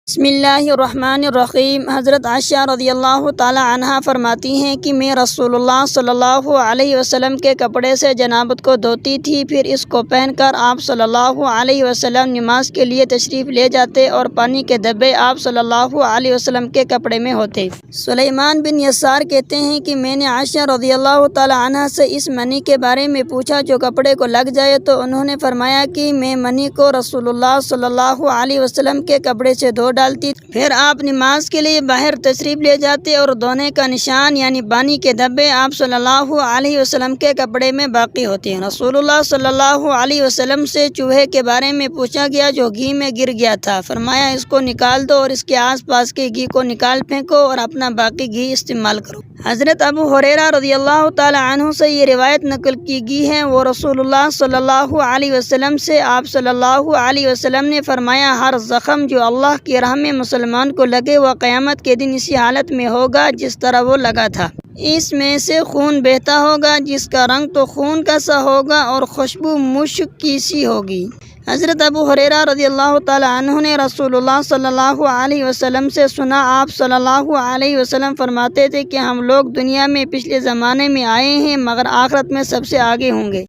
بسم اللہ الرحمن الرحیم۔ حضرت عائشہ رضی اللہ تعالی عنہا فرماتی ہیں کہ میں رسول اللہ صلی اللہ علیہ وسلم کے کپڑے سے جنابت کو دھوتی تھی، پھر اس کو پہن کر آپ صلی اللہ علیہ وسلم نماز کے لیے تشریف لے جاتے اور پانی کے دبے آپ صلی اللہ علیہ وسلم کے کپڑے میں ہوتے۔ سلیمان بن یسار کہتے ہیں کہ میں نے عائشہ رضی اللہ تعالی عنہا سے اس منی کے بارے میں پوچھا جو کپڑے کو لگ جائے، تو انہوں نے فرمایا کہ میں منی کو رسول اللہ صلی اللہ علیہ وسلم کے کپڑے سے دھو ڈالتی، پھر آپ نماز کے لیے باہر تشریف لے جاتے اور دھونے کا نشان یعنی پانی کے دھبے آپ صلی اللہ علیہ وسلم کے کپڑے میں باقی ہوتے ہیں۔ رسول اللہ صلی اللہ علیہ وسلم سے چوہے کے بارے میں پوچھا گیا جو گھی میں گر گیا تھا، فرمایا اس کو نکال دو اور اس کے آس پاس کے گھی کو نکال پھینکو اور اپنا باقی گھی استعمال کرو۔ حضرت ابو ہریرہ رضی اللہ تعالی عنہ سے یہ روایت نقل کی گئی ہے، وہ رسول اللہ صلی اللہ علیہ وسلم سے آپ صلی اللہ علیہ وسلم نے فرمایا ہر زخم جو اللہ کی راہ میں مسلمان کو لگے وہ قیامت کے دن اسی حالت میں ہوگا جس طرح وہ لگا تھا، اس میں سے خون بہتا ہوگا جس کا رنگ تو خون کا سا ہوگا اور خوشبو مشک کی سی ہوگی۔ حضرت ابو ہریرہ رضی اللہ تعالی عنہ نے رسول اللہ صلی اللہ علیہ وسلم سے سنا، آپ صلی اللہ علیہ وسلم فرماتے تھے کہ ہم لوگ دنیا میں پچھلے زمانے میں آئے ہیں مگر آخرت میں سب سے آگے ہوں گے۔